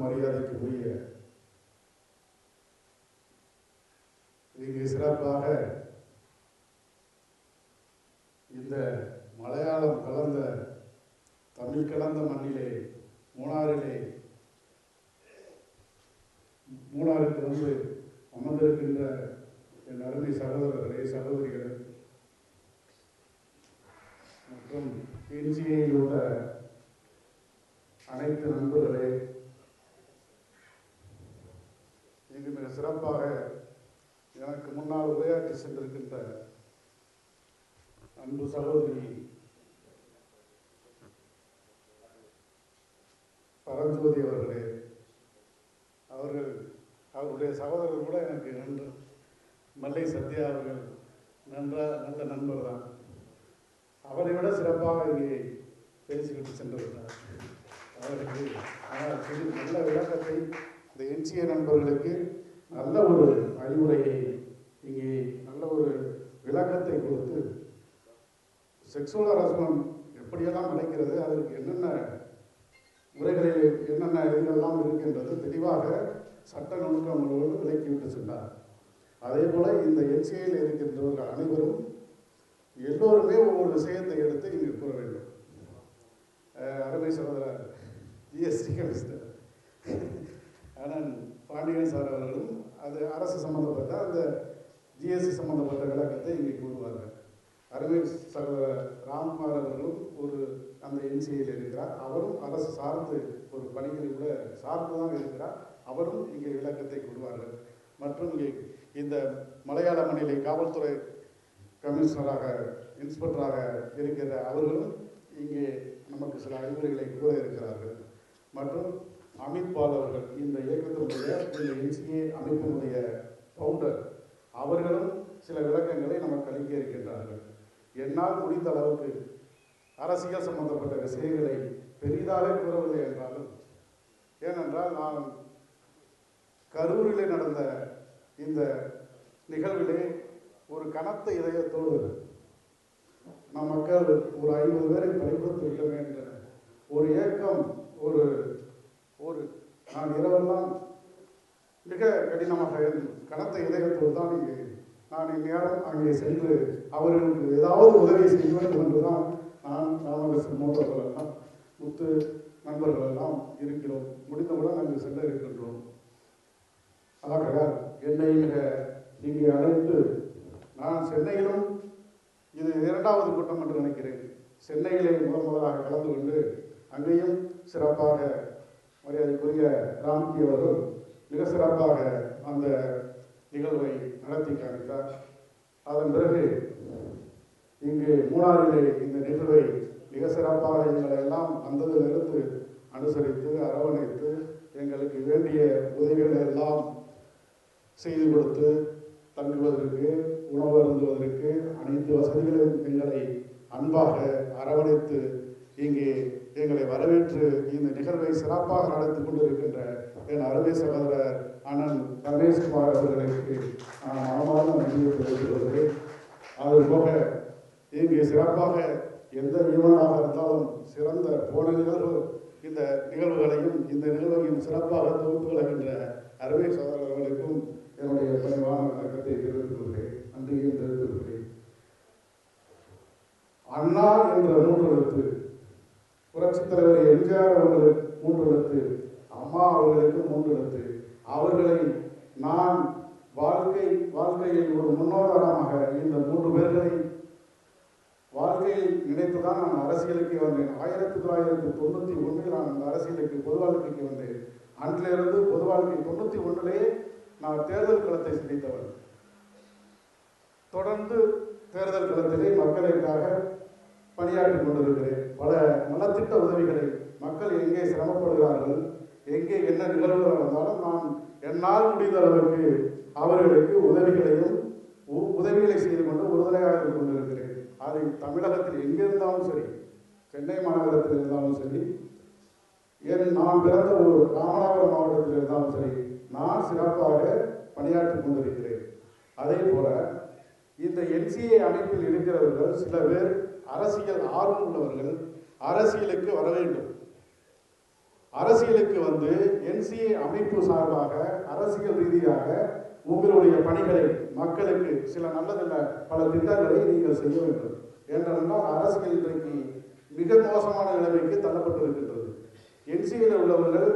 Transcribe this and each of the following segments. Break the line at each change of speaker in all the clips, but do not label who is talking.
மரியாதைக்குரிய இங்கு சிறப்பாக இந்த மலையாளம் கலந்த தமிழ் கலந்த மண்ணிலே மூணாருக்கு வந்து அமர்ந்திருக்கின்ற என் அருமை சகோதரர்களே, சகோதரிகளே மற்றும் என்ஜிஏயில் உள்ள அனைத்து நண்பர்களே, இங்கு மிக சிறப்பாக எனக்கு முன்னால் உரையாற்றி சென்றிருக்கின்ற அன்பு சகோதரி பரஞ்சோதி அவர்களே, அவருடைய சகோதரர் கூட எனக்கு நன்று மல்லை சத்யா அவர்கள் நல்ல நண்பர் தான். அவரை விட சிறப்பாக இங்கே பேசிக்கிட்டு சென்றிருந்தார். அவருக்கு நல்ல விளக்கத்தை இந்த என்சிஏ நண்பர்களுக்கு நல்ல ஒரு அறிவுரையை இங்கே நல்ல ஒரு விளக்கத்தை கொடுத்து செக்ஸுவல் ஹராஸ்மெண்ட் எப்படியெல்லாம் நடக்கிறது, அதற்கு என்னென்ன முறைகளில் என்னென்ன இதுகளெல்லாம் இருக்கின்றது தெளிவாக சட்ட நுணுக்கங்களோடு விளக்கிவிட்டு சென்றார். அதே போல இந்த என்சிஏயில் இருக்கின்றவர்கள் அனைவரும் எல்லோருமே ஒவ்வொரு விஷயத்தை எடுத்து இங்கு கூற வேண்டும். அருமை சகோதரர் ஜிஎஸ்டி கமிஷனர் அண்ணன் பாண்டியன் சார் அவர்களும் அது அரசு சம்பந்தப்பட்ட அந்த ஜிஎஸ்டி சம்பந்தப்பட்ட விளக்கத்தை இங்கே கூறுவார்கள். அருமை சகோதரர் ராம்குமார் அவர்களும் ஒரு அந்த என்சிஏயில் இருக்கிறார். அவரும் அரசு சார்ந்து ஒரு பணிகளில் கூட சார்ந்து தான் இருக்கிறார். அவரும் இங்கே விளக்கத்தை கூறுவார்கள். மற்றும் இங்கே இந்த மலையாள மண்ணிலே காவல்துறை கமிஷனராக இன்ஸ்பெக்டராக இருக்கிற அவர்களும் இங்கே நமக்கு சில அறிவுரைகளை கூற இருக்கிறார்கள். மற்றும் அமித் பால் அவர்கள் இந்த இயக்கத்தினுடைய இந்த என்சிஏ அமைப்பினுடைய ஃபவுண்டர் அவர்களும் சில விளக்கங்களை நமக்கு அளிக்க இருக்கின்றார்கள். என்னால் முடிந்த அளவுக்கு அரசியல் சம்பந்தப்பட்ட விஷயங்களை பெரிதாக கூறவில்லை என்றாலும், ஏனென்றால் நான் கரூரிலே நடந்த இந்த நிகழ்விலே ஒரு கனத்த இதயத்தோடு நம் மக்கள் ஒரு 50 பேரை பறிகொடுத்து விட்டோமே என்ற ஒரு ஏக்கம், ஒரு நான் இரவெல்லாம் மிக கடினமாக கனத்த இதயத்தோடு தான் இங்கே நான் இந்நேரம் அங்கே சென்று அவர்களுக்கு ஏதாவது உதவி செய்ய வேண்டும் என்றுதான் நான் ராமகிருஷ்ணன் மோட்டோர்களெல்லாம் முத்து நண்பர்கள் எல்லாம் இருக்கிறோம். முடிந்தவுடன் அங்கு செல்ல இருக்கின்றோம். ஆகையால் என்னை மிக இங்கே அழைத்து, நான் சென்னையிலும் இது 2வது கூட்டம் என்று நினைக்கிறேன். சென்னையிலே முதலாக கலந்து கொண்டு அங்கேயும் சிறப்பாக மரியாதைக்குரிய ராம்கி அவர்கள் மிக சிறப்பாக அந்த நிகழ்வை நடத்தி காண்பித்தார். அதன் பிறகு இங்கு மூணாறிலே இந்த நிகழ்வை மிக சிறப்பாக எங்களை எல்லாம் வந்ததிலிருந்து அனுசரித்து அரவணைத்து எங்களுக்கு வேண்டிய உதவிகளை எல்லாம் செய்து கொடுத்து தங்குவதற்கு, உணவு அருந்துவதற்கு அனைத்து வசதிகளையும் எங்களை அன்பாக அரவணைத்து இங்கே எங்களை வரவேற்று இந்த நிகழ்வை சிறப்பாக நடத்தி கொண்டிருக்கின்ற என் அருமை சகோதரர் அண்ணன் ரமேஷ்குமார் அவர்களுக்கு நான் மனமார்ந்த நன்றியை தெரிவித்துக் கொள்கிறேன். அதுபோக இங்கே சிறப்பாக எந்த நிறுவனமாக இருந்தாலும் சிறந்த போன இந்த நிகழ்வுகளையும் இந்த நிகழ்வையும் சிறப்பாக தொகுத்து வருகின்ற அருமை சகோதரர்களுக்கும் என்னுடைய பணிவான வணக்கத்தை தெரிவித்துக் கொள்கிறேன், நன்றியையும் தெரிவித்துக் கொள்கிறேன். அண்ணா என்ற 3 எழுத்து, புரட்சித் தலைவர் எம்ஜிஆர் அவர்களுக்கு 3 எழுத்து, அம்மா அவர்களுக்கு 3 எழுத்து. அவர்களை நான் வாழ்க்கையில் ஒரு முன்னோதாரமாக இந்த 3 பேர்களை வாழ்க்கையில் நினைத்துதான் நான் அரசியலுக்கு வந்தேன். 1991 நான் அந்த அரசியலுக்கு பொது வாழ்க்கைக்கு வந்தேன். அன்றிலிருந்து பொது வாழ்க்கை 91 நான் தேர்தல் களத்தை சந்தித்தவன். தொடர்ந்து தேர்தல் களத்திலே மக்களுக்காக பணியாற்றிக் கொண்டிருக்கிறேன். பல நலத்திட்ட உதவிகளை மக்கள் எங்கே சிரமப்படுகிறார்கள், எங்கே என்ன நிகழ்வுகள் நடந்தாலும் நான் என்னால் முடிந்த அளவுக்கு அவர்களுக்கு உதவிகளை செய்து கொண்டு உறுதுணையாக இருந்து கொண்டிருக்கிறேன். அது தமிழகத்தில் எங்கிருந்தாலும் சரி, சென்னை மாநகரத்தில் இருந்தாலும் சரி, நான் பிறந்த ஒரு ராமநாதபுரம் மாவட்டத்தில் இருந்தாலும் சரி, நான் சிறப்பாக பணியாற்றிக் கொண்டிருக்கிறேன். அதே போல இந்த என்சிஏ அமைப்பில் இருக்கிறவர்கள் சில பேர் அரசியல் ஆர்வம் உள்ளவர்கள் அரசியலுக்கு வர வேண்டும். அரசியலுக்கு வந்து என்சிஏ அமைப்பு சார்பாக அரசியல் ரீதியாக உங்களுடைய பணிகளை மக்களுக்கு சில நல்ல பல திட்டங்களை நீங்கள் செய்ய வேண்டும். ஏனென்றால் அரசியல் இன்றைக்கு மிக மோசமான நிலைமைக்கு தள்ளப்பட்டிருக்கின்றது. என்சிஏல உள்ளவர்கள்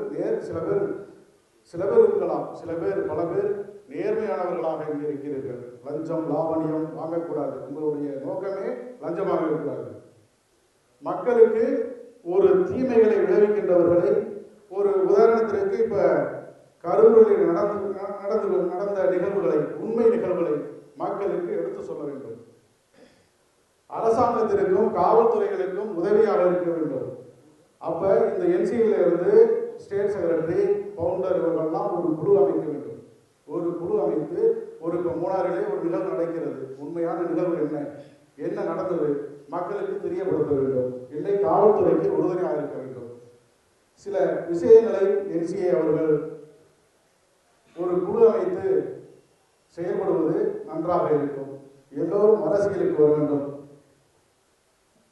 சில பேர் இருக்கலாம், பல பேர் நேர்மையானவர்களாக இங்கே இருக்கிறீர்கள். லஞ்சம் லாவணியம் வாங்கக்கூடாது. உங்களுடைய நோக்கமே லஞ்சமாக இருக்கக்கூடாது. மக்களுக்கு ஒரு தீமைகளை விளைவிக்கின்றவர்களை, ஒரு உதாரணத்திற்கு இப்ப கரூரில் நடந்த நிகழ்வுகளை, உண்மை நிகழ்வுகளை மக்களுக்கு எடுத்து சொல்ல வேண்டும். அரசாங்கத்திற்கும் காவல்துறைகளுக்கும் உதவியாக இருக்க வேண்டும். அப்ப இந்த என்சிஏல இருந்து ஸ்டேட் செக்ரட்டரி, பவுண்டர் இவர்கள்லாம் ஒரு குழு அமைக்க வேண்டும். ஒரு குழு அமைத்து ஒரு மூணாறிலே ஒரு நிகழ்வு நடக்கிறது. உண்மையான நிகழ்வு என்ன நடந்தது மக்களுக்கு தெரியப்படுத்த வேண்டும். இல்லை காவல்துறைக்கு உறுதுணையாக இருக்க வேண்டும். சில விஷயங்களை என்சிஏ அவர்கள் ஒரு குழு அமைத்து செயல்படுவது நன்றாக இருக்கும். எல்லோரும் அரசியலுக்கு வர வேண்டும்.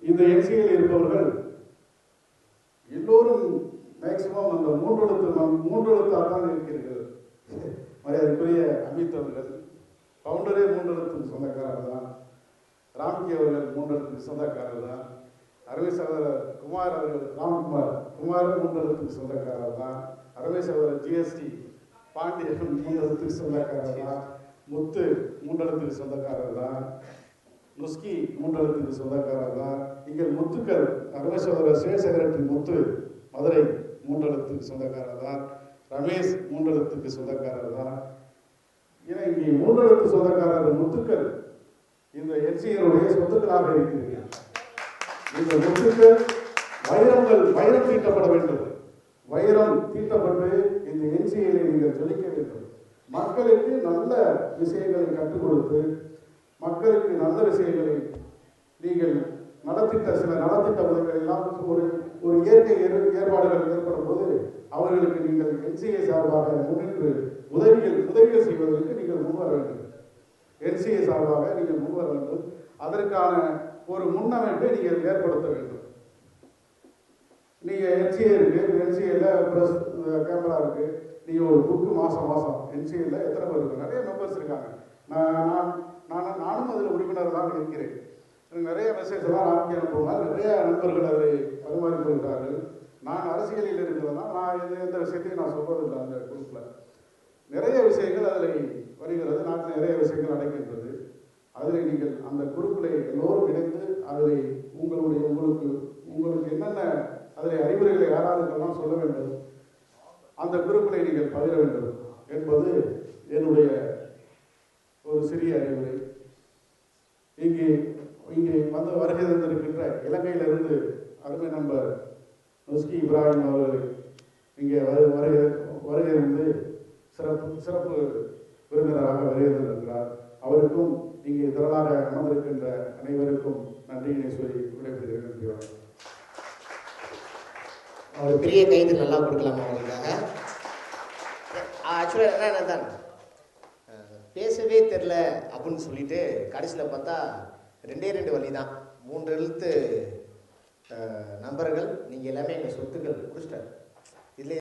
இந்த என்சிஏல இருப்பவர்கள் எல்லோரும் மேக்சிமம் அந்த மூன்று எழுத்தாக இருக்கிறீர்கள். மரியாதைக்குரிய அமித் அவர்கள் பவுண்டரே 3 எழுத்துக்கு சொந்தக்காரர் தான். ராம்கி அவர்கள் 3 எழுத்துக்கு சொந்தக்காரர் தான். அருமை சகோதரர் குமார் அவர்கள் குமார் 3 எழுத்துக்கு சொந்தக்காரர் தான். அருமை சகோதரர் ஜிஎஸ்டி பாண்டியன் 3 எழுத்துக்கு சொந்தக்காரர் தான். முத்து 3 எழுத்துக்கு சொந்தக்காரர் தான். முஸ்கி 3 எழுத்துக்கு சொந்தக்காரர் தான். இங்கே முத்துக்கள் அருமை சகோதரர் ஸ்டேட் செக்ரட்டரி முத்து மதுரை 3 எழுத்துக்கு சொந்தக்காரர் தான். ரமேஷ் 3 எழுத்துக்கு சொந்தக்காரர் தான். ஏன்னா இங்கே 3 எழுத்து சொந்தக்காரர் முத்துக்கள் இந்த என்சிஏனுடைய சொத்துக்களாக இருக்கிறீர்கள். இந்த முத்துக்கள் வைரம் தீட்டப்பட வேண்டும். வைரம் தீட்டப்பட்டு இந்த என்சிஏலை நீங்கள் ஜொலிக்க வேண்டும். மக்களுக்கு நல்ல விஷயங்களை கற்றுக் கொடுத்து, மக்களுக்கு நல்ல விஷயங்களை நீங்கள் சில நலத்திட்ட உதவிகள் எல்லாம் ஒரு இயற்கை ஏற்பாடுகள் ஏற்படும் போது அவர்களுக்கு நீங்கள் என்சிஏ சார்பாக முன்னின்று உதவிகள் செய்வதற்கு நீங்கள் முன்வர வேண்டும். என்சிஏ சார்பாக நீங்கள் முன்வர வேண்டும். அதற்கான ஒரு முன்னமைப்பை நீங்கள் ஏற்படுத்த வேண்டும். நீங்கள் என்சிஏ இருக்கு, என்சிஏல ப்ரெஸ் கேமரா இருக்கு. நீங்கள் ஒரு புக்கு மாதம் என்சிஏல எத்தனை பேர் இருக்கு? நிறைய மெம்பர்ஸ் இருக்காங்க. நானும் அதில் உறுப்பினர் தான் இருக்கிறேன். நிறைய மெசேஜ் எல்லாம் ராம்கி அனுப்புவாங்க. நிறைய நண்பர்கள் அதை பரிமாறிக்கொள்கிறார்கள். நான் அரசியலில் இருக்கிறதுனா நான் எந்த விஷயத்தையும் நான் சொல்வதில்லை. அந்த குரூப்பில் நிறைய விஷயங்கள் அதில் வருகிறது. நாட்டில் நிறைய விஷயங்கள் நடக்கின்றது. அதில் நீங்கள் அந்த குரூப்பில் எல்லோரும் இணைந்து அதில் உங்களுக்கு என்னென்ன அதில் அறிவுரைகளை யாராருக்கெல்லாம் சொல்ல வேண்டும், அந்த குரூப்பில் நீங்கள் பகிர வேண்டும் என்பது என்னுடைய ஒரு சிறிய அறிவுரை. இங்கே வருகை தந்திருக்கின்ற இலங்கையிலிருந்து அருமை நண்பர் முஸ்கி இப்ராஹிம் அவர்கள் இங்கே வருகை வந்து சிறப்பு விருந்தினராக வருகை தந்திருக்கிறார். அவருக்கும் இங்கே திரளாக அமர்ந்திருக்கின்ற அனைவருக்கும் நன்றியினை சொல்லி விடைபெறுகிறேன். நன்றி, வணக்கம்.
ஒரு பெரிய கைது நல்லா கொடுக்கலாமா அவங்களுக்காக? ஆக்சுவலாக என்ன தான் பேசவே தெரில அப்படின்னு சொல்லிட்டு கடைசியில் பார்த்தா 2 வழி தான். 3 எழுத்து நண்பர்கள் நீங்கள் எல்லாமே எங்கள் சொத்துக்கள் முடிச்சிட்டார்.